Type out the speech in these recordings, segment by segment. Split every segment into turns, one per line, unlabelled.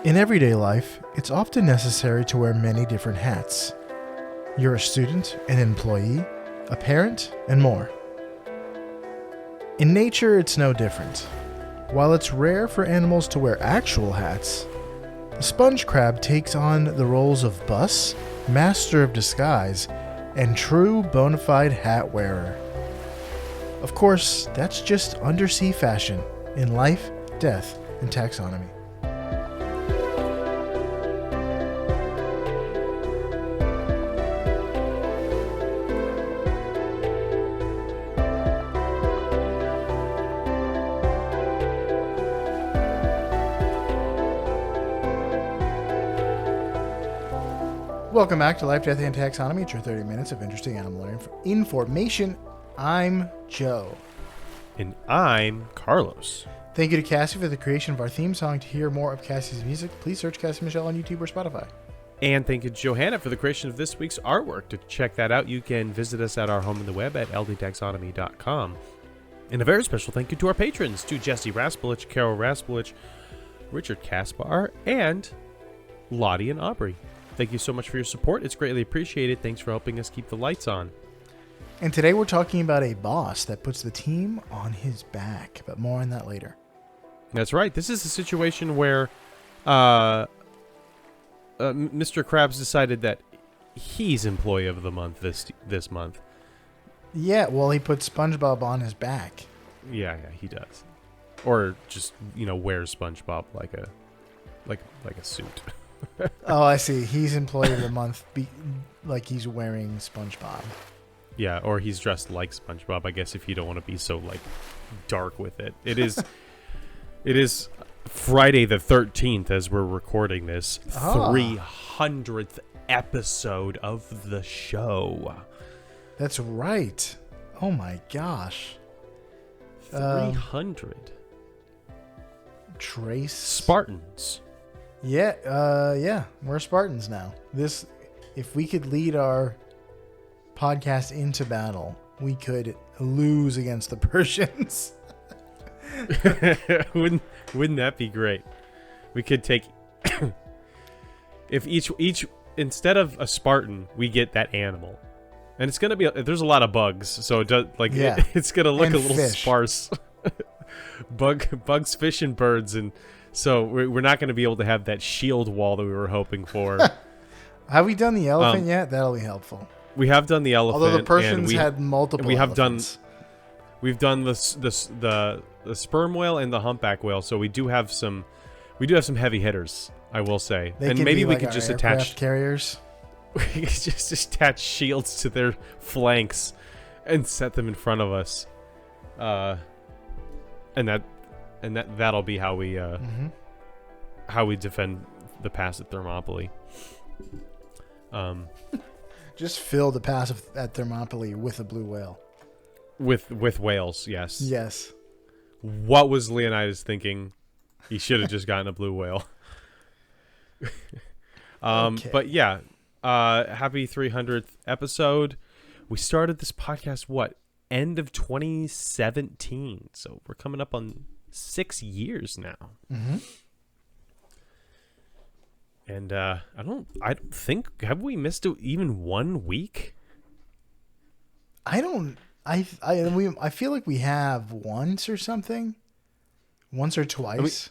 In everyday life, it's often necessary to wear many different hats. You're a student, an employee, a parent, and more. In nature, it's no different. While it's rare for animals to wear actual hats, the sponge crab takes on the roles of buss, master of disguise, and true bona fide hat wearer. Of course, that's just undersea fashion in life, death, and taxonomy. Welcome back to Life, Death, and Taxonomy. It's your 30 minutes of interesting animal information. I'm Joe.
And I'm Carlos.
Thank you to Cassie for the creation of our theme song. To hear more of Cassie's music, please search Cassie Michelle on YouTube or Spotify.
And thank you to Johanna for the creation of this week's artwork. To check that out, you can visit us at our home on the web at ldtaxonomy.com. And a very special thank you to our patrons, to Jesse Raspulich, Carol Raspulich, Richard Kaspar, and Lottie and Aubrey. Thank you so much for your support. It's greatly appreciated. Thanks for helping us keep the lights on.
And today we're talking about a boss that puts the team on his back, but more on that later.
That's right. This is a situation where Mr. Krabs decided that he's employee of the month this month.
Yeah, well, he put SpongeBob on his back.
Yeah, he does. Or just, wears SpongeBob like a suit.
Oh, I see. He's employee of the month, like he's wearing SpongeBob.
Yeah, or he's dressed like SpongeBob, I guess, if you don't want to be so, dark with it. It is Friday the 13th as we're recording this, 300th episode of the show.
That's right. Oh, my gosh.
300.
Trace.
Spartans.
Yeah, we're Spartans now. If we could lead our podcast into battle, we could lose against the Persians.
Wouldn't that be great? We could take if each instead of a Spartan, we get that animal, and it's gonna be there's a lot of bugs, so it does it's gonna look a little sparse. Bugs, fish, and birds, and so we're not going to be able to have that shield wall that we were hoping for.
Have we done the elephant yet? That'll be helpful.
We have done the elephant.
Although the Persians had multiple elephants.
We've done the sperm whale and the humpback whale, so we do have some heavy hitters, I will say.
And maybe we could just attach carriers.
We could just attach shields to their flanks and set them in front of us. And that'll be how we defend the pass at Thermopylae.
Just fill the pass at Thermopylae with a blue whale.
With whales, yes.
Yes.
What was Leonidas thinking? He should have just gotten a blue whale.
Okay.
But yeah, happy 300th episode. We started this podcast end of 2017, so we're coming up on 6 years now.
Mm-hmm.
And I don't think, have we missed even 1 week?
I feel like we have once or something. Once or twice.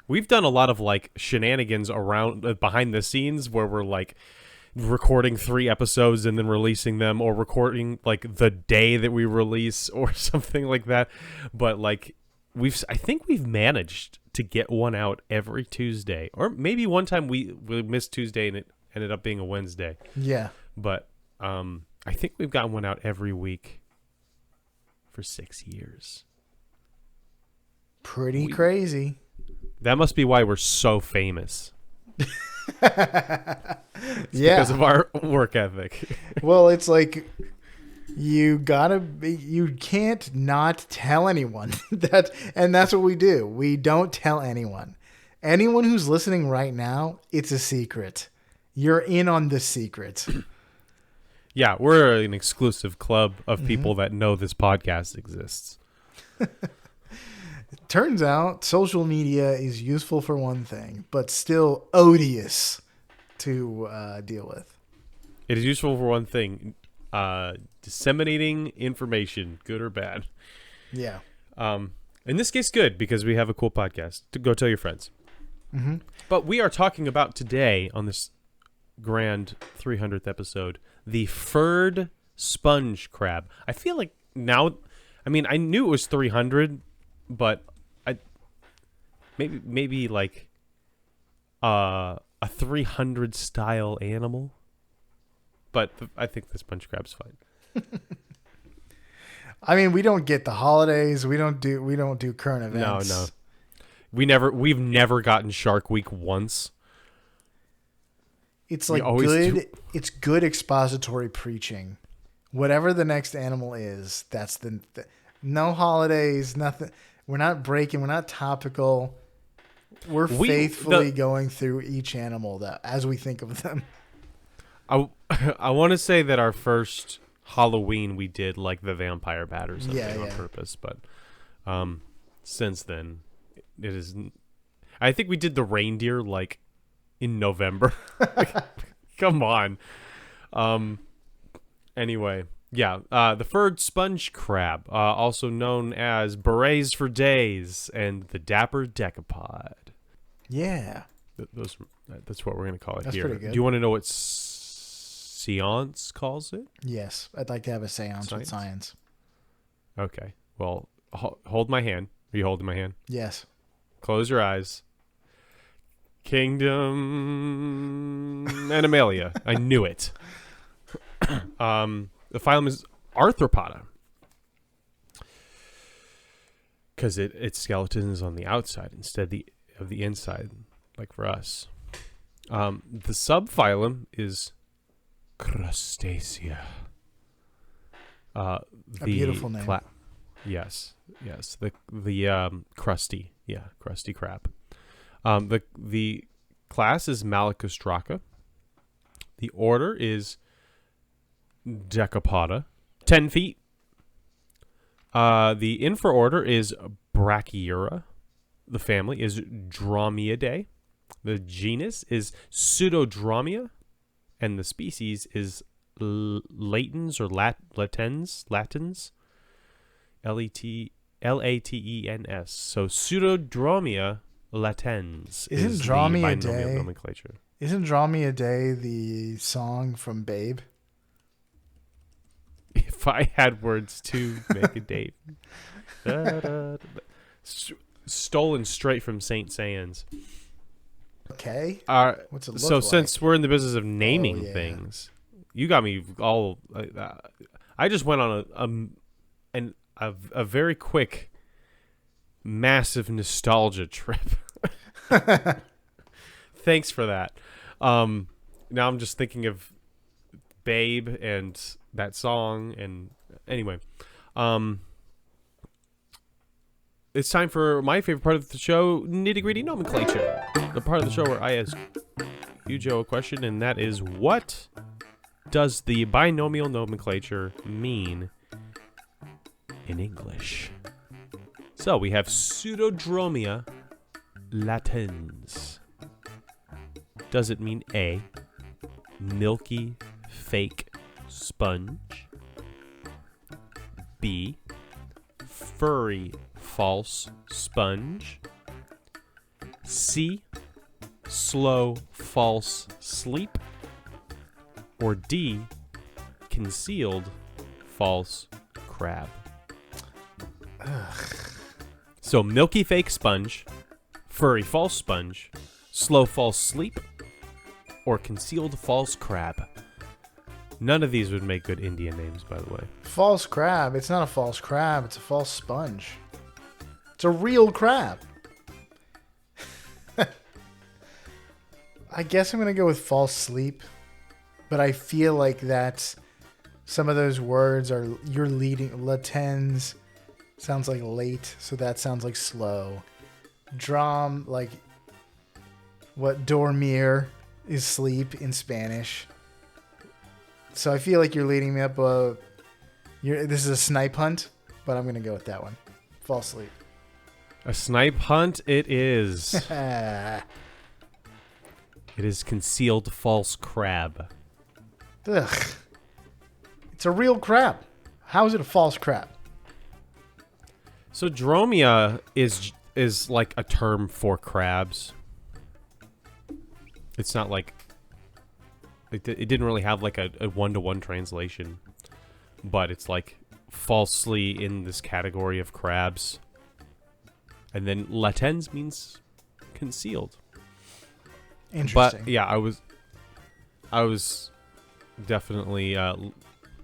We've done a lot of shenanigans around behind the scenes where we're recording 3 episodes and then releasing them, or recording the day that we release or something like that. But I think we've managed to get one out every Tuesday, or maybe one time we missed Tuesday and it ended up being a Wednesday.
Yeah.
But I think we've gotten one out every week for 6 years.
Pretty crazy.
That must be why we're so famous.
Because
of our work ethic.
Well, it's you can't not tell anyone and that's what we do. We don't tell anyone. Anyone who's listening right now, it's a secret. You're in on the secret.
Yeah, we're an exclusive club of people that know this podcast exists.
Turns out social media is useful for one thing, but still odious to deal with.
It is useful for one thing, disseminating information, good or bad.
Yeah.
In this case, good, because we have a cool podcast. To go tell your friends.
Mm-hmm.
But we are talking about today, on this grand 300th episode, the furred sponge crab. I feel like now, I mean, I knew it was 300, but maybe like a 300 style animal. But I think the sponge crab's fine.
I mean, we don't get the holidays. We don't do current events.
No. We've never gotten Shark Week once.
It's like good. It's good expository preaching. Whatever the next animal is, that's no holidays, nothing. We're not breaking. We're not topical. We're faithfully going through each animal as we think of them.
I want to say that our first Halloween we did like the vampire bat or something on purpose, but since then it is. I think we did the reindeer like in November. Come on. Anyway, yeah, the furred sponge crab, also known as berets for days, and the dapper decapod.
Yeah,
that's what we're gonna call it.
That's
here.
pretty good.
Do you want to know what Science calls it?
Yes, I'd like to have a seance with science.
Okay. Well, hold my hand. Are you holding my hand?
Yes.
Close your eyes. Kingdom Animalia. I knew it. The phylum is Arthropoda. Because its skeleton is on the outside instead of the inside, like for us. The subphylum is Crustacea.
A beautiful name.
Yes. The crusty, crusty crab. The class is Malacostraca. The order is Decapoda, 10 feet. The infraorder is Brachyura. The family is Dromaeidae. The genus is Pseudodromia. And the species is latens or latens, Latens. So Pseudodromia latens is the binomial nomenclature.
Isn't Dromaeidae the song from Babe?
If I had words to make a date. Stolen straight from St. Sands.
Okay. What's it look
so
like?
Since we're in the business of naming things, you got me all. I just went on a very quick, massive nostalgia trip. Thanks for that. Now I'm just thinking of Babe and that song, and anyway, it's time for my favorite part of the show, Nitty Gritty Nomenclature. The part of the show where I ask you, Joe, a question, and that is, what does the binomial nomenclature mean in English? So we have Pseudodromia latens. Does it mean A, milky fake sponge? B, furry false sponge? C, slow false sleep? Or D, concealed false crab?
Ugh.
So milky fake sponge, furry false sponge, slow false sleep, or concealed false crab. None of these would make good Indian names, by the way.
False crab. It's not a false crab. It's a false sponge. It's a real crab. I guess I'm going to go with false sleep. But I feel like that's some of those words are, you're leading. Latens sounds like late, so that sounds like slow. Drom, like what dormir is sleep in Spanish. So I feel like you're leading me up this is a snipe hunt, but I'm going to go with that one. False sleep.
A snipe hunt it is.
Ugh.
It is concealed false crab.
It's a real crab. How is it a false crab?
So Dromia is like a term for crabs. It's not like it didn't really have like a one-to-one translation, but it's like falsely in this category of crabs. And then latens means concealed.
Interesting.
But yeah, I was definitely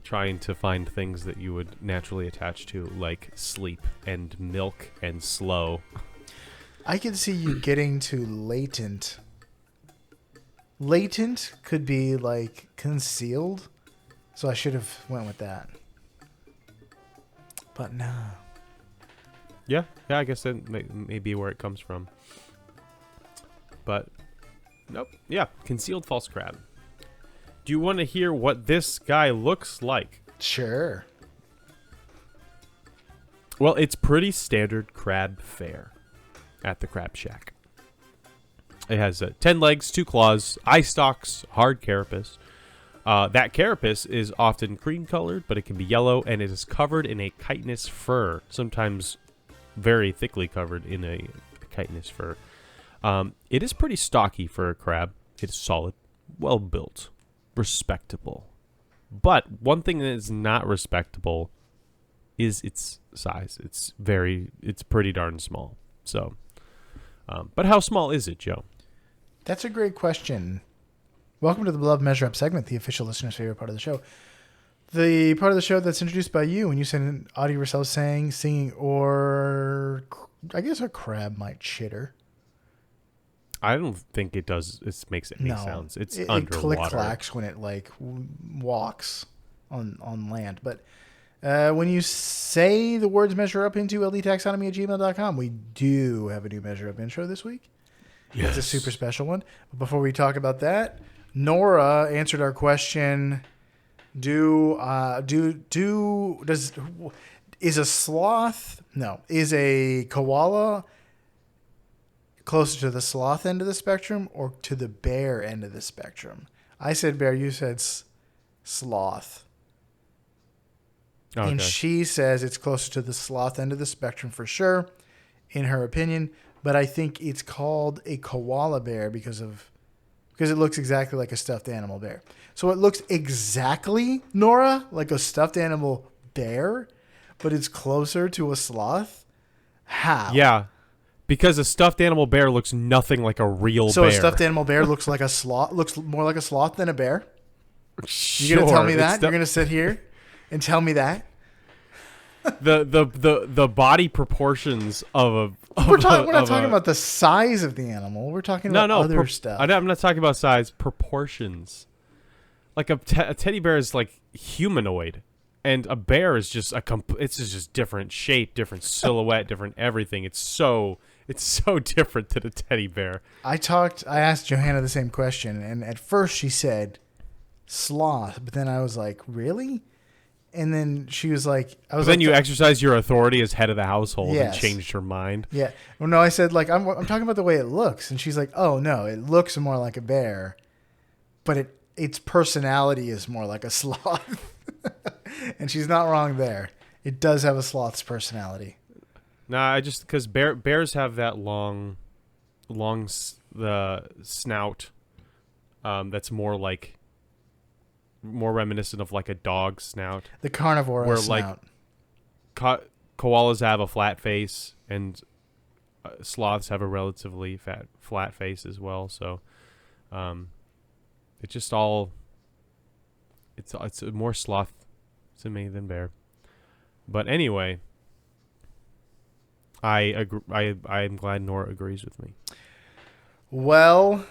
trying to find things that you would naturally attach to, like sleep and milk and slow.
I can see you getting to latent. Latent could be like concealed, so I should have went with that. But no.
Yeah, I guess that may be where it comes from. But nope. Yeah, concealed false crab. Do you want to hear what this guy looks like?
Sure.
Well, it's pretty standard crab fare at the Crab Shack. It has 10 legs, 2 claws, eye stalks, hard carapace. That carapace is often cream colored, but it can be yellow, and it is covered in a chitinous fur, sometimes very thickly covered in a chitinous fur. It is pretty stocky for a crab. It is solid, well built, respectable. But one thing that is not respectable is its size. It's pretty darn small. So, but how small is it, Joe?
That's a great question. Welcome to the Beloved Measure Up segment, the official listener's favorite part of the show. The part of the show that's introduced by you when you send an audio of yourself singing, or I guess a crab might chitter.
I don't think it does. It makes any sounds. It underwater.
It click-clacks when it like walks on land. But when you say the words measure up into ldtaxonomy@gmail.com, we do have a new measure up intro this week.
Yes.
It's a super special one. But before we talk about that, Nora answered our question. Is a koala closer to the sloth end of the spectrum or to the bear end of the spectrum? I said bear, you said sloth.
Okay.
And she says it's closer to the sloth end of the spectrum for sure, in her opinion. But I think it's called a koala bear because it looks exactly like a stuffed animal bear. So it looks exactly, Nora, like a stuffed animal bear, but it's closer to a sloth? How?
Yeah, because a stuffed animal bear looks nothing like a real bear.
So a stuffed animal bear looks like a sloth, looks more like a sloth than a bear?
Sure,
You're going to tell me that? You're going to sit here and tell me that?
The body proportions of a
We're not talking about the size of the animal. We're talking about other stuff.
I'm not talking about size, proportions. Like a teddy bear is like humanoid, and a bear is just it's just different shape, different silhouette, different everything. It's so different than a teddy bear.
I asked Johanna the same question, and at first she said sloth, but then I was like, really? And then she was like,
you exercised your authority as head of the household
yes.
and changed her mind.
Yeah. Well, no, I said, like, I'm talking about the way it looks. And she's like, oh, no, it looks more like a bear, but its personality is more like a sloth. And she's not wrong there. It does have a sloth's personality.
Nah, because bears have that long the snout that's more reminiscent of like a dog snout.
The carnivore
where
snout.
Like koalas have a flat face and sloths have a relatively flat face as well. So it's just all it's more sloth to me than bear. But anyway, I agree. I'm glad Nora agrees with me.
Well,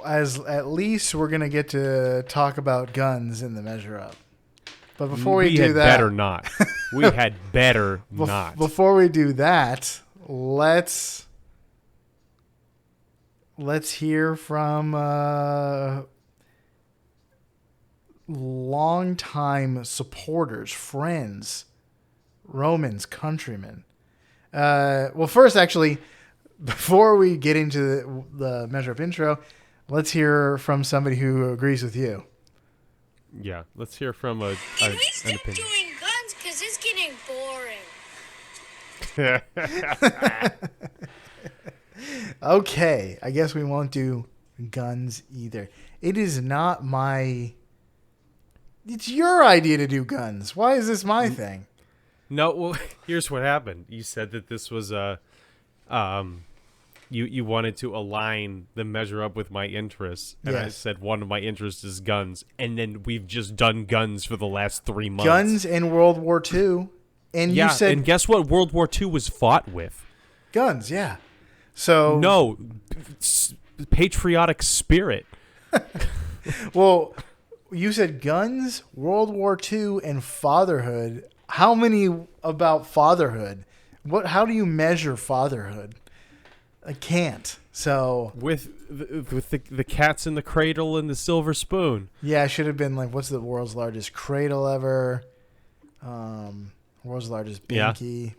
as at least we're gonna get to talk about guns in the measure up. But before we do that,
better not. We had better not.
Before we do that, let's hear from longtime supporters, friends, Romans, countrymen. Well, first, actually, before we get into the Measure Up intro, let's hear from somebody who agrees with you.
Yeah, let's hear from an
Can we stop
opinion.
doing guns? Because it's getting boring.
Okay, I guess we won't do guns either. It is not my... It's your idea to do guns. Why is this my thing?
No, well, here's what happened. You said that this was you wanted to align the Measure Up with my interests, and I
Yes.
said one of my interests is guns, and then we've just done guns for the last 3 months.
Guns in World War II. And
yeah,
you said
and guess what World War II was fought with?
guns, yeah. So...
No, patriotic spirit.
Well, you said guns, World War II, and fatherhood. How many about fatherhood? How do you measure fatherhood? I can't. So
With the cats in the cradle and the silver spoon.
yeah, I should have been like, what's the world's largest cradle ever? World's largest
Yeah.
binky.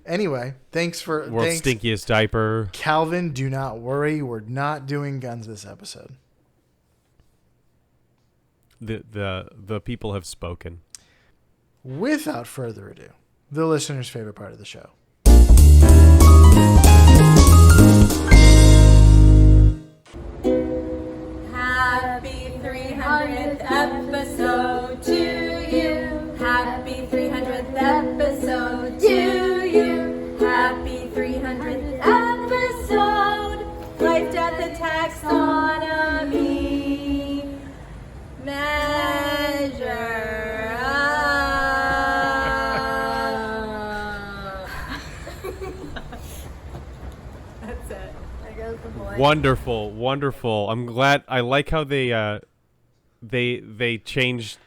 Anyway, thanks.
World's stinkiest diaper.
Calvin. Do not worry, we're not doing guns this episode.
The people have spoken.
Without further ado, the listener's favorite part of the show.
Happy 300th episode to you. Happy 300th episode to you. Happy 300th episode. Life, death, and taxonomy. Measure up. That's it. There goes the boy.
Wonderful, wonderful. I'm glad. I like how they changed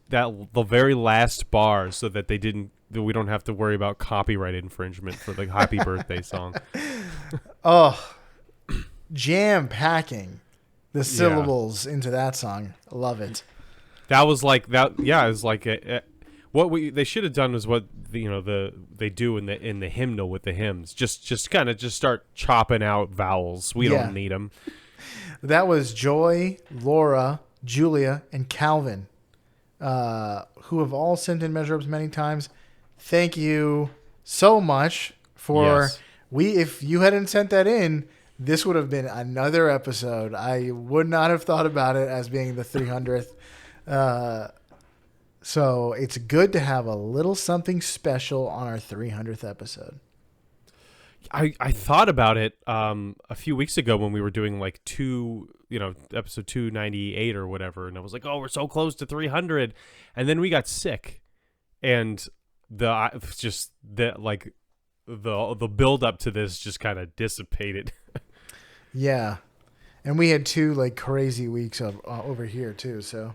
the very last bar so that that we don't have to worry about copyright infringement for the happy birthday song.
Oh, jam packing the syllables into that song. Love it.
That was like that. Yeah, it was like what they should have done was what they do in the hymnal with the hymns. Just start chopping out vowels. We
Yeah.
don't need them.
That was Joy, Laura, Julia, and Calvin, who have all sent in measure ups many times. Thank you so much for
Yes.
if you hadn't sent that in, this would have been another episode. I would not have thought about it as being the 300th. So it's good to have a little something special on our 300th episode.
I thought about it a few weeks ago when we were doing like episode 298 or whatever, and I was like, oh, we're so close to 300, and then we got sick, and the build up to this just kind of dissipated.
Yeah. And we had 2 like crazy weeks of over here too, so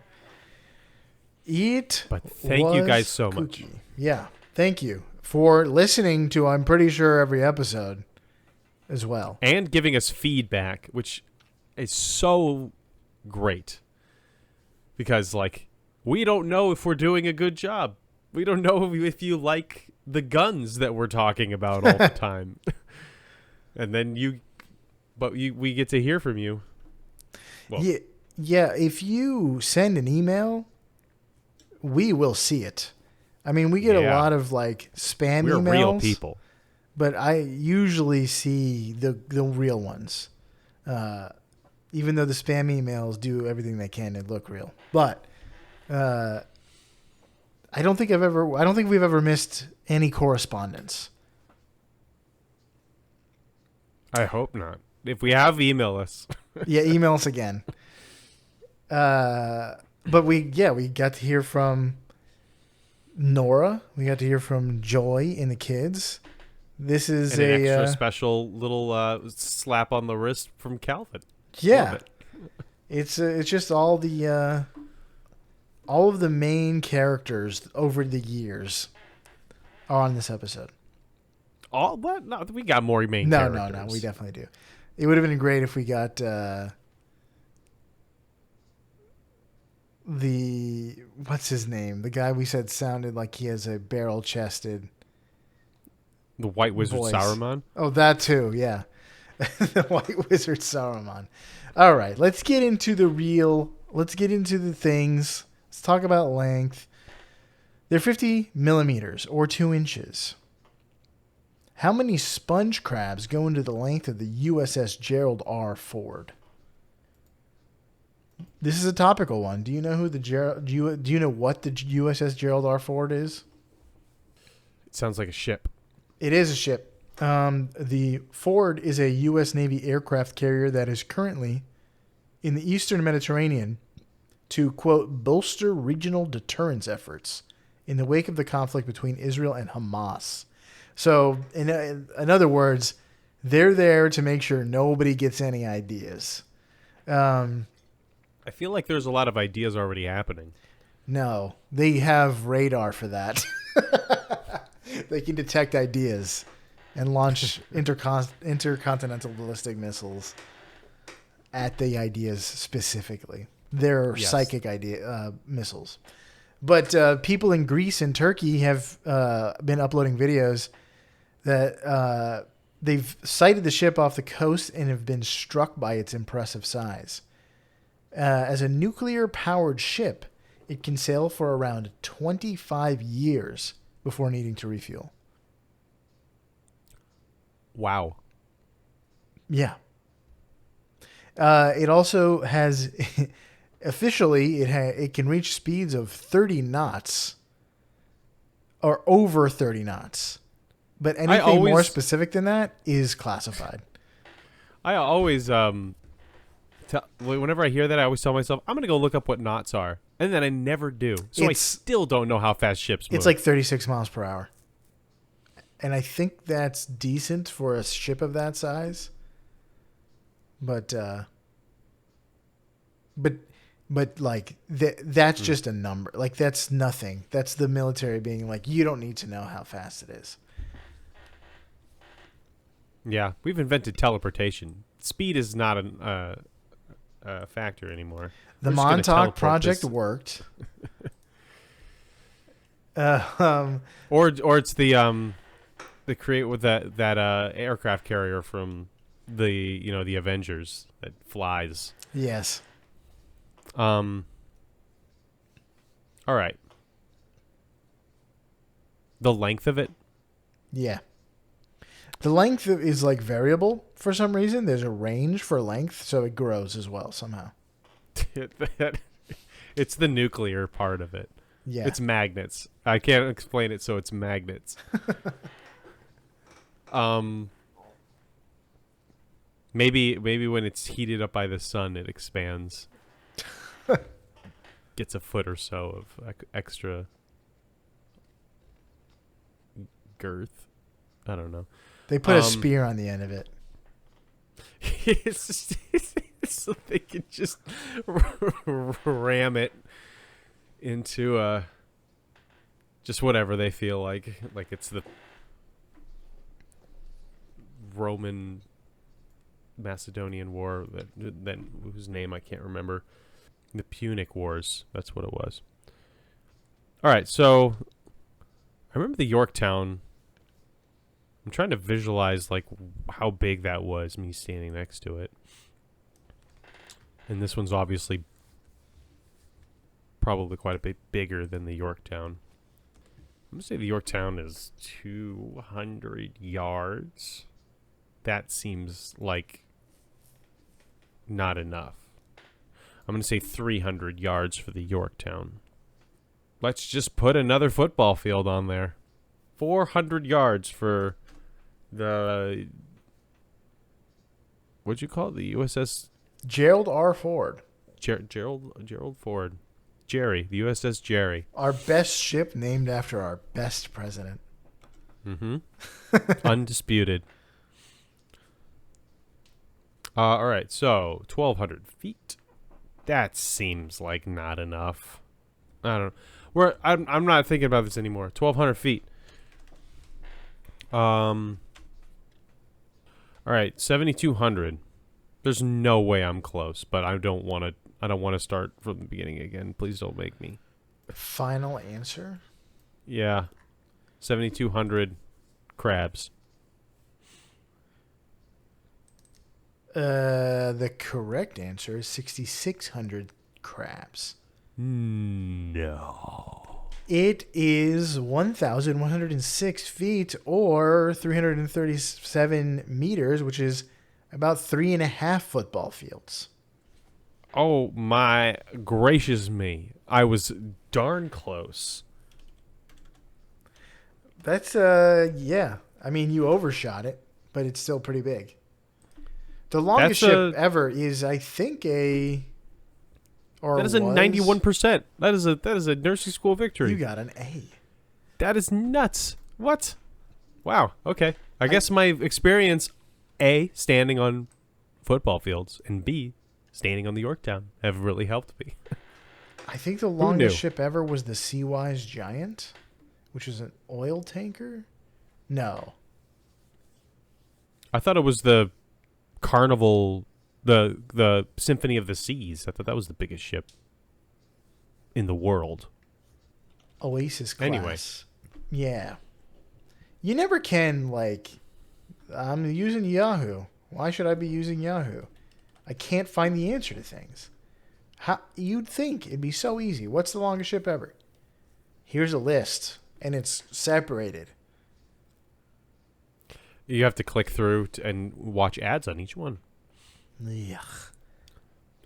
But thank you guys so much.
kooky. Yeah. Thank you for listening to, I'm pretty sure, every episode as well.
And giving us feedback, which is so great, because like we don't know if we're doing a good job. We don't know if you like the guns that we're talking about all the time. And then we get to hear from you. Well,
Yeah, if you send an email, we will see it. I mean, we get a
Yeah.
lot of like spam
we're
emails.
real people.
But I usually see the real ones. Even though the spam emails do everything they can to look real. But I don't think we've ever missed any correspondence.
I hope not. If we have, email us.
Yeah, email us again. But we got to hear from Nora. We got to hear from Joy and the kids. This is
And an extra special little slap on the wrist from Calvin.
yeah.
Love it.
It's just all of the main characters over the years are on this episode.
All what? No, we got more main
No,
characters.
we definitely do. It would have been great if we got what's his name? The guy we said sounded like he has a barrel-chested.
The White Wizard
Voice.
Saruman.
Oh, that too, yeah. The White Wizard Saruman. All right, let's get into the things. Let's talk about length. They're 50 millimeters or 2 inches. How many sponge crabs go into the length of the USS Gerald R. Ford? This is a topical one. Do you know who do you know what the USS Gerald R. Ford is?
It sounds like a ship.
It is a ship. The Ford is a U.S. Navy aircraft carrier that is currently in the Eastern Mediterranean to, quote, bolster regional deterrence efforts in the wake of the conflict between Israel and Hamas. So, in other words, they're there to make sure nobody gets any ideas.
I feel like there's a lot of ideas already happening.
No, they have radar for that. They can detect ideas and launch intercontinental ballistic missiles at the ideas specifically. They're psychic missiles. But people in Greece and Turkey have been uploading videos that they've sighted the ship off the coast and have been struck by its impressive size. As a nuclear-powered ship, it can sail for around 25 years before needing to refuel.
Wow.
Yeah. It also has, officially, it can reach speeds of 30 knots or over 30 knots. But anything more specific than that is classified.
I always, whenever I hear that, I always tell myself, I'm going to go look up what knots are. And then I never do. So I still don't know how fast ships move.
It's like 36 miles per hour. And I think that's decent for a ship of that size. But like that's just a number. Like that's nothing. That's the military being like, you don't need to know how fast it is.
Yeah, we've invented teleportation. Speed is not a factor anymore.
The Montauk project worked.
Or it's the create with that aircraft carrier from the Avengers that flies.
Yes.
All right. The length of it?
Yeah. The length is like variable for some reason. There's a range for length, so it grows as well somehow.
It's the nuclear part of it.
Yeah.
It's magnets. I can't explain it, so it's magnets. Maybe when it's heated up by the sun, it expands. Gets a foot or so of extra girth. I don't know.
They put a spear on the end of it.
So they can just ram it into just whatever they feel like it's the Roman Macedonian War that whose name I can't remember. The Punic Wars, that's what it was. All right, so I remember the Yorktown. I'm trying to visualize like how big that was, me standing next to it. And this one's obviously probably quite a bit bigger than the Yorktown. I'm going to say the Yorktown is 200 yards. That seems like not enough. I'm going to say 300 yards for the Yorktown. Let's just put another football field on there. 400 yards for the... What'd you call it? The USS...
Gerald R. Ford.
Gerald Ford. Jerry. The USS Jerry.
Our best ship named after our best president.
Mm-hmm. Undisputed. All right, so 1,200 feet. That seems like not enough. I don't know. I'm not thinking about this anymore. 1,200 feet. All right, 7,200. There's no way I'm close, but I don't want to start from the beginning again. Please don't make me.
Final answer?
Yeah. 7,200. crabs?
The correct answer is 6,600 crabs.
No.
It is 1,106 feet or 337 meters, which is about 3.5 football fields.
Oh my gracious me. I was darn close.
That's, yeah. I mean, you overshot it, but it's still pretty big. The longest
That's
ship ever is, I think, a... Or
That is a
was-
91%. That is a nursing school victory.
You got an A.
That is nuts. What? Wow. Okay. I guess my experience, A, standing on football fields, and B, standing on the Yorktown, have really helped me.
I think the
knew?
longest ship ever was the Seawise Giant, which is an oil tanker. No.
I thought it was the Carnival, the Symphony of the Seas. I thought that was the biggest ship in the world.
Oasis class.
Anyway.
Yeah. You never can, like... I'm using Yahoo. Why should I be using Yahoo? I can't find the answer to things. How, you'd think it'd be so easy. What's the longest ship ever? Here's a list, and it's separated.
You have to click through and watch ads on each one.
Yuck.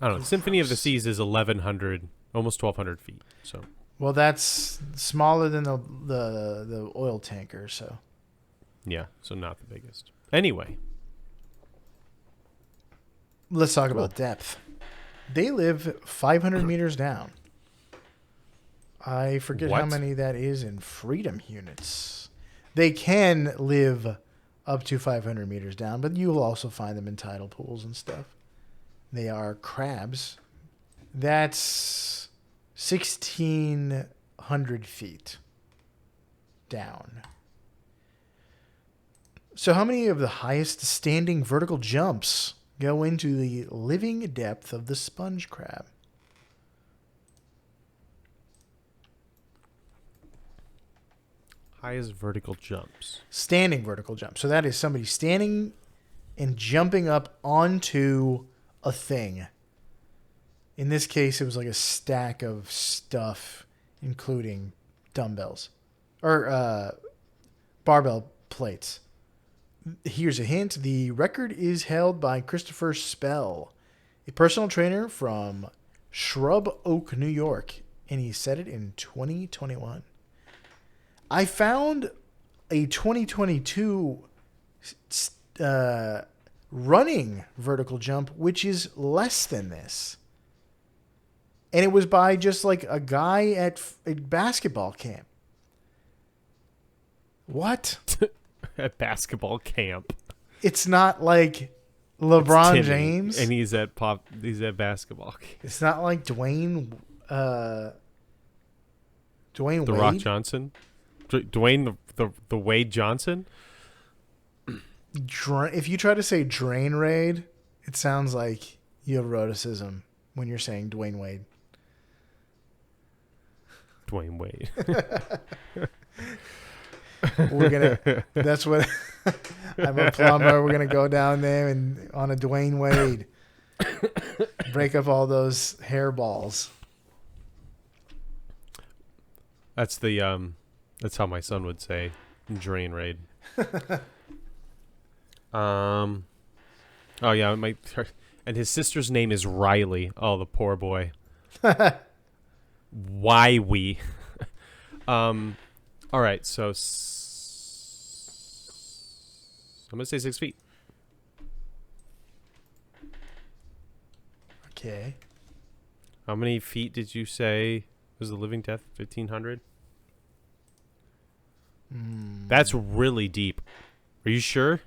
I don't know. Symphony of the
Gross.
Seas is 1,100, almost 1,200 feet. So
Well, that's smaller than the oil tanker, so...
yeah, so not the biggest. Anyway,
Let's talk
Cool.
about depth. They live 500 meters down. I forget how
What?
many that is in freedom units. They can live up to 500 meters down, but you'll also find them in tidal pools and stuff. They are crabs. That's 1,600 feet down. So how many of the highest standing vertical jumps go into the living depth of the sponge crab?
highest vertical jumps.
Standing vertical jump. So that is somebody standing and jumping up onto a thing. In this case, it was like a stack of stuff, including dumbbells or barbell plates. Here's a hint. The record is held by Christopher Spell, a personal trainer from Shrub Oak, New York, and he set it in 2021. I found a 2022 running vertical jump, which is less than this. And it was by just like a guy at a basketball camp. What?
At basketball camp.
It's not like LeBron
Timmy,
James.
and he's at basketball camp.
It's not like Dwayne
The
Wade.
Rock Johnson. Dwayne the Wade Johnson.
If you try to say Drain Raid, it sounds like you have eroticism when you're saying Dwayne Wade.
Dwayne Wade.
We're gonna. That's what. I'm a plumber. We're gonna go down there and on a Dwayne Wade, break up all those hairballs.
That's the that's how my son would say drain raid. Oh yeah, and his sister's name is Riley. Oh, the poor boy. Why we? All right, so I'm gonna say 6 feet.
Okay.
How many feet did you say was the living depth? 1,500. That's really deep. Are you sure?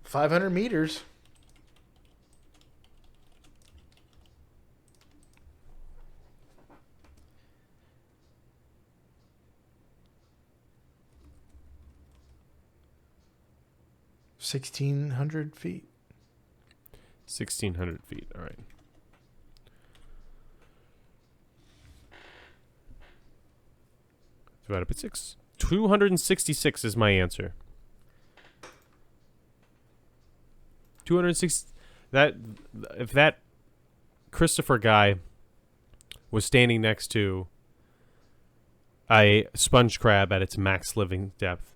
500 meters. $1,600 feet.
1,600 feet. All right. Divided by 6. 266 is my answer. 260. That if that Christopher guy was standing next to a sponge crab at its max living depth,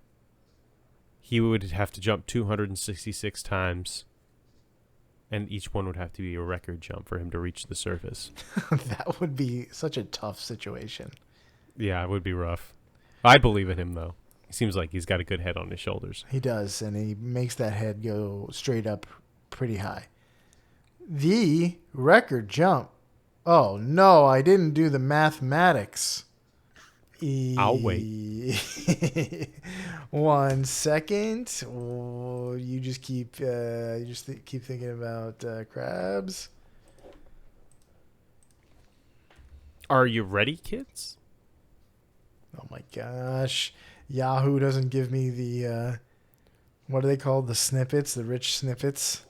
he would have to jump 266 times, and each one would have to be a record jump for him to reach the surface.
That would be such a tough situation.
Yeah, it would be rough. I believe in him, though. He seems like he's got a good head on his shoulders.
He does, and he makes that head go straight up pretty high. The record jump. Oh, no, I didn't do the mathematics.
I'll wait.
1 second. Oh, you just keep keep thinking about crabs.
Are you ready, kids?
Oh my gosh. Yahoo doesn't give me the what are they called? The snippets, the rich snippets.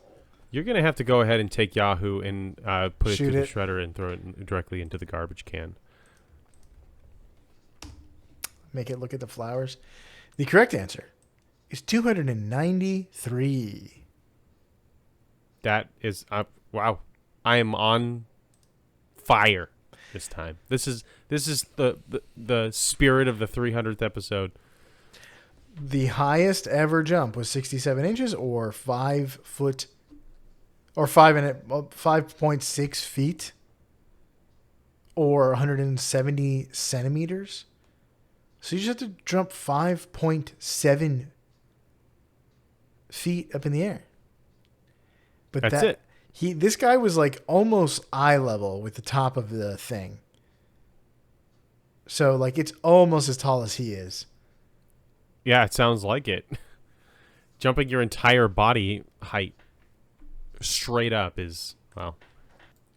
You're going to have to go ahead and take Yahoo and put it
Shoot
through
it.
the shredder and throw it directly into the garbage can.
Make it look at the flowers. The correct answer is 293.
That is wow. I am on fire this time. This is the spirit of the 300th episode.
The highest ever jump was 67 inches or 5 foot or 5.6 feet or 170 centimeters. So you just have to jump 5.7 feet up in the air. But
That's it.
This guy was like almost eye level with the top of the thing. So like it's almost as tall as he is.
Yeah, it sounds like it. Jumping your entire body height straight up is, well.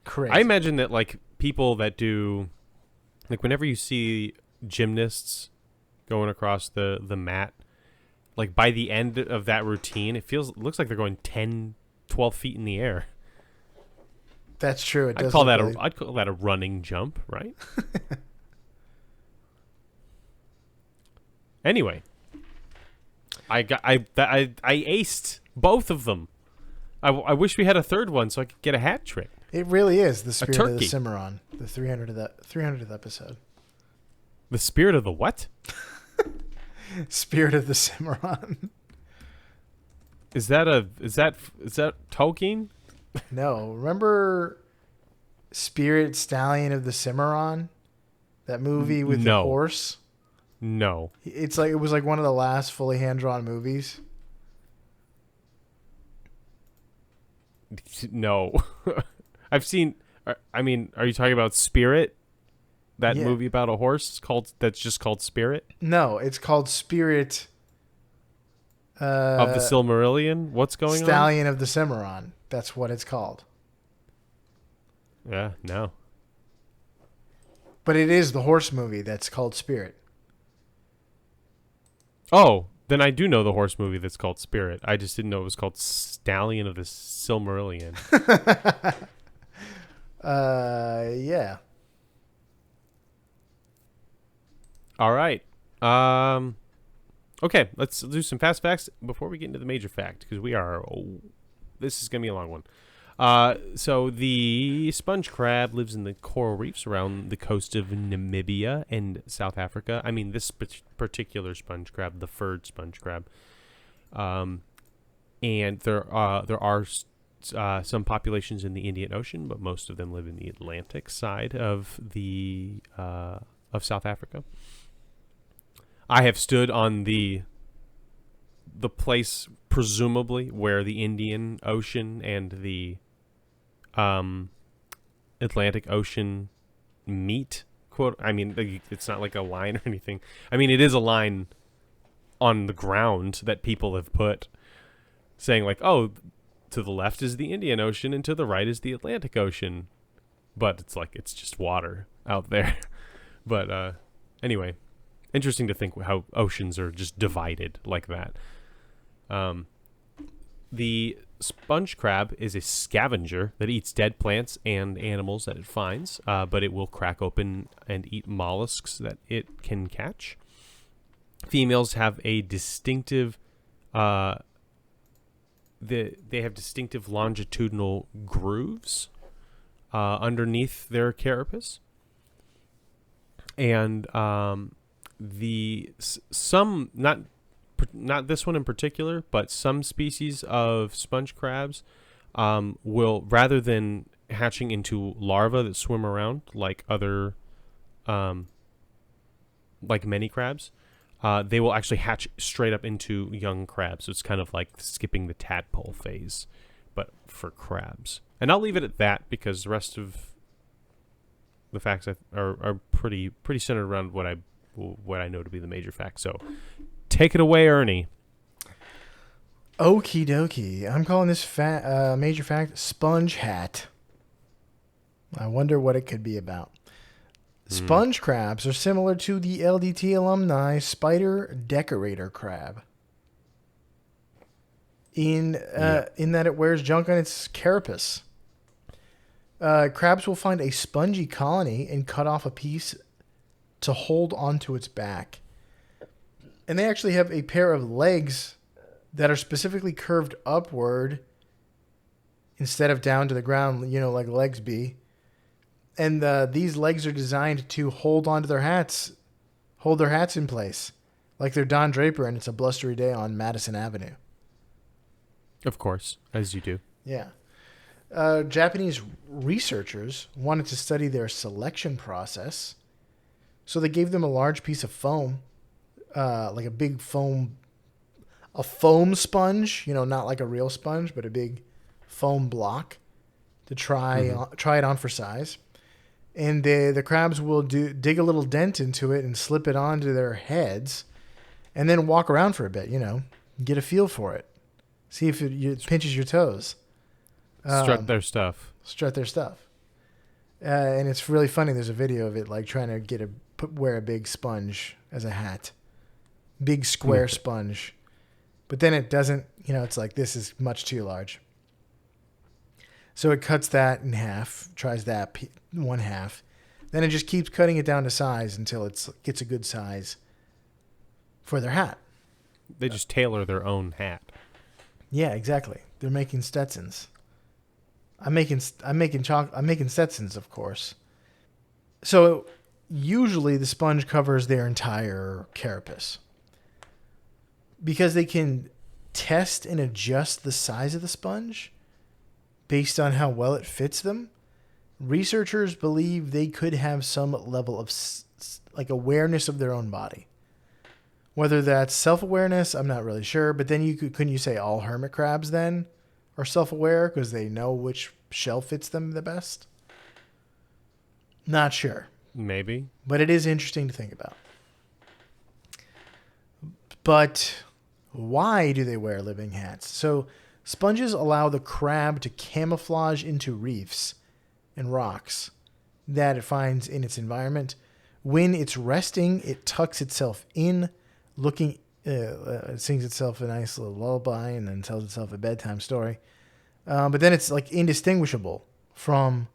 Crazy.
I imagine that like people that do, like whenever you see gymnasts going across the mat, like by the end of that routine, it looks like they're going 10, 12 feet in the air.
That's true. It does
I'd call
look
that a running jump, right? Anyway, I aced both of them. I wish we had a third one so I could get a hat trick.
It really is the spirit of the
turkey.
Cimarron, the 300th episode.
The spirit of the what?
Spirit of the Cimarron.
Is that Tolkien?
No, remember Spirit Stallion of the Cimarron? That movie with the
No.
horse?
No.
It was like one of the last fully hand-drawn movies.
No. I've seen. I mean, are you talking about Spirit? That
Yeah.
movie about a horse that's just called Spirit
No, it's called Spirit
of the Silmarillion. What's going
Stallion of the Cimarron. That's what it's called.
on? Yeah, no.
But it is the horse movie that's called Spirit.
Oh, then I do know the horse movie that's called Spirit. I just didn't know it was called Stallion of the Silmarillion.
Yeah.
All right. Okay, let's do some fast facts before we get into the major fact, because this is going to be a long one. So the sponge crab lives in the coral reefs around the coast of Namibia and South Africa. I mean, this particular sponge crab, the furred sponge crab. And there are some populations in the Indian Ocean, but most of them live in the Atlantic side of of South Africa. I have stood on the place presumably where the Indian Ocean and the Atlantic Ocean meet. Quote. I mean, it's not like a line or anything. I mean, it is a line on the ground that people have put, saying like, "Oh, to the left is the Indian Ocean and to the right is the Atlantic Ocean," but it's just water out there. But anyway. Interesting to think how oceans are just divided like that. The sponge crab is a scavenger that eats dead plants and animals that it finds, but it will crack open and eat mollusks that it can catch. females have a distinctive they have distinctive longitudinal grooves underneath their carapace, and some not this one in particular, but some species of sponge crabs will, rather than hatching into larvae that swim around like other like many crabs, they will actually hatch straight up into young crabs. So it's kind of like skipping the tadpole phase, but for crabs. And I'll leave it at that because the rest of the facts are pretty centered around what I know to be the major facts. So take it away, Ernie.
Okie dokie. I'm calling this major fact sponge hat. I wonder what it could be about. Sponge crabs are similar to the LDT alumni spider decorator crab in that it wears junk on its carapace. Crabs will find a spongy colony and cut off a piece to hold onto its back. And they actually have a pair of legs that are specifically curved upward instead of down to the ground, like legs be. And these legs are designed to hold onto their hats, hold their hats in place, like they're Don Draper and it's a blustery day on Madison Avenue.
Of course, as you do.
Yeah. Japanese researchers wanted to study their selection process, so they gave them a large piece of foam, like a foam sponge, not like a real sponge, but a big foam block to try it on for size. And the crabs will dig a little dent into it and slip it onto their heads and then walk around for a bit, get a feel for it. See if it pinches your toes.
Strut their stuff.
And it's really funny. There's a video of it like trying to wear a big sponge as a hat. Big square sponge. But then it doesn't, it's like this is much too large. So it cuts that in half, tries that one half. Then it just keeps cutting it down to size until it gets a good size for their hat.
They just tailor their own hat.
Yeah, exactly. They're making Stetsons. I'm making Stetsons, of course. So usually the sponge covers their entire carapace. Because they can test and adjust the size of the sponge based on how well it fits them, researchers believe they could have some level of awareness of their own body. Whether that's self-awareness, I'm not really sure. But then couldn't you say all hermit crabs then are self-aware because they know which shell fits them the best? Not sure.
Maybe.
But it is interesting to think about. But why do they wear living hats? So sponges allow the crab to camouflage into reefs and rocks that it finds in its environment. When it's resting, it tucks itself in, it sings itself a nice little lullaby and then tells itself a bedtime story. But then it's like indistinguishable from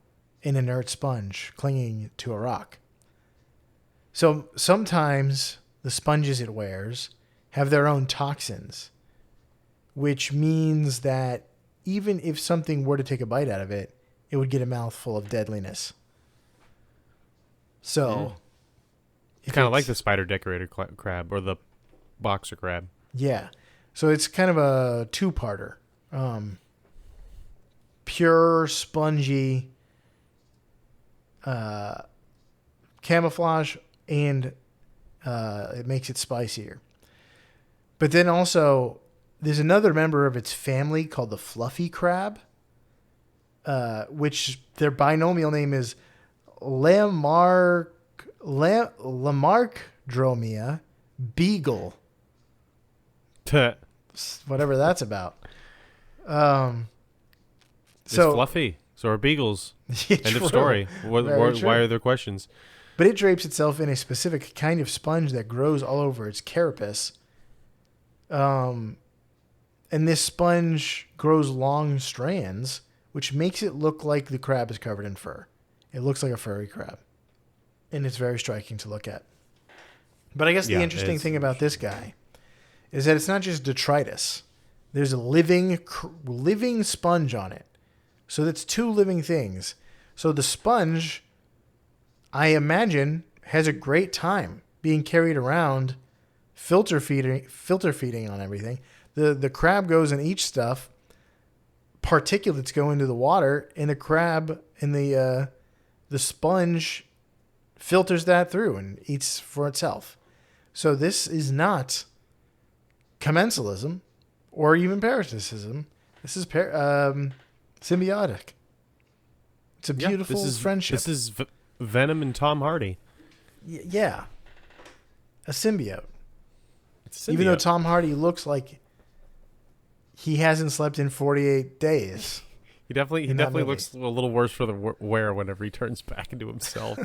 an inert sponge clinging to a rock. So sometimes the sponges it wears have their own toxins, which means that even if something were to take a bite out of it, it would get a mouthful of deadliness. So,
kind of like the spider decorator crab or the boxer crab.
Yeah. So it's kind of a two-parter. Pure, spongy camouflage, and it makes it spicier. But then also, there's another member of its family called the fluffy crab, which their binomial name is Lamarckdromia beagle. Whatever that's about.
It's fluffy. So are beagles.
Yeah,
end
true.
of story. Why are there questions?
But it drapes itself in a specific kind of sponge that grows all over its carapace. And this sponge grows long strands, which makes it look like the crab is covered in fur. It looks like a furry crab. And it's very striking to look at. But I guess
Yeah,
the interesting
it's-
thing about this guy is that it's not just detritus. There's a living sponge on it. So that's two living things. So the sponge, I imagine, has a great time being carried around, filter feeding on everything. The crab goes in each stuff. Particulates go into the water, and the crab and the sponge filters that through and eats for itself. So this is not commensalism or even parasitism. This is symbiotic. It's a
Yeah,
beautiful friendship.
This is Venom and Tom Hardy.
Yeah. A symbiote.
It's a
Even though
symbiote.
Tom Hardy looks like he hasn't slept in 48 days.
He definitely
in that movie.
looks a little worse for the wear whenever he turns back into himself.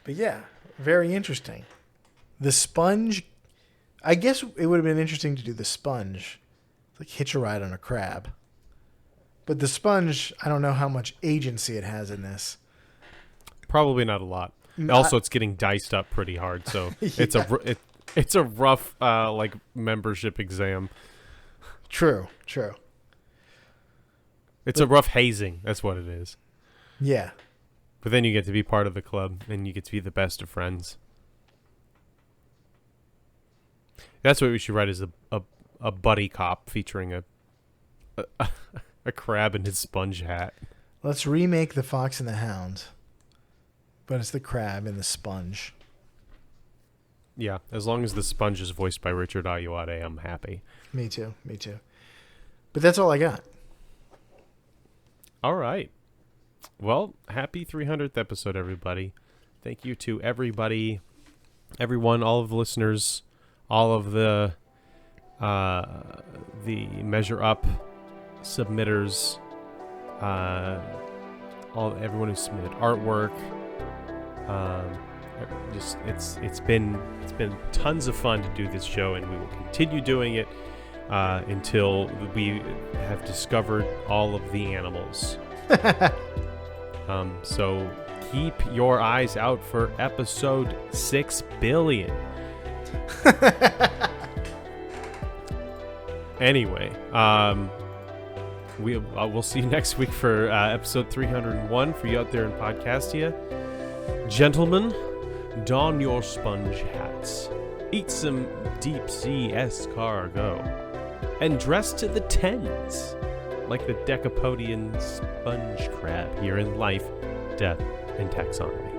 But yeah, very interesting. The sponge, I guess it would have been interesting to do the sponge, like hitch a ride on a crab. But the sponge, I don't know how much agency it has in this.
Probably not a lot. Also, it's getting diced up pretty hard, so it's a rough like membership exam.
True.
It's a rough hazing. That's what it is.
Yeah.
But then you get to be part of the club, and you get to be the best of friends. That's what we should write: is a buddy cop featuring a crab in his sponge hat.
Let's remake The Fox and the Hound. But it's the crab and the sponge.
Yeah, as long as the sponge is voiced by Richard Ayoade, I'm happy.
Me too. But that's all I got.
All right. Well, happy 300th episode, everybody. Thank you to everybody, everyone, all of the listeners, all of the Measure Up submitters, everyone who submitted artwork. It's been tons of fun to do this show, and we will continue doing it until we have discovered all of the animals. So keep your eyes out for episode 6 billion. Anyway, we'll see you next week for episode 301 for you out there in Podcastia. Gentlemen, don your sponge hats, eat some deep sea escargot, and dress to the tens like the Decapodian sponge crab here in Life, Death, and Taxonomy.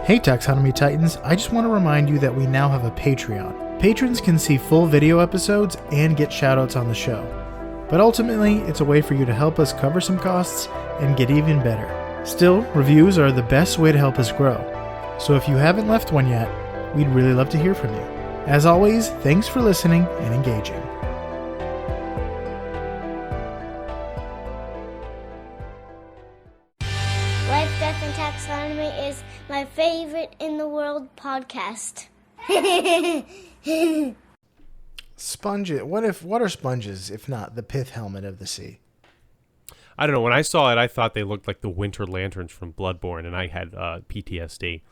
Hey Taxonomy Titans, I just want to remind you that we now have a Patreon. Patrons can see full video episodes and get shoutouts on the show. But ultimately, it's a way for you to help us cover some costs and get even better. Still, reviews are the best way to help us grow. So if you haven't left one yet, we'd really love to hear from you. As always, thanks for listening and engaging.
Life, Death, and Taxonomy is my favorite in the world podcast.
Sponges. What are sponges if not the pith helmet of the sea?
I don't know. When I saw it, I thought they looked like the Winter Lanterns from Bloodborne, and I had PTSD.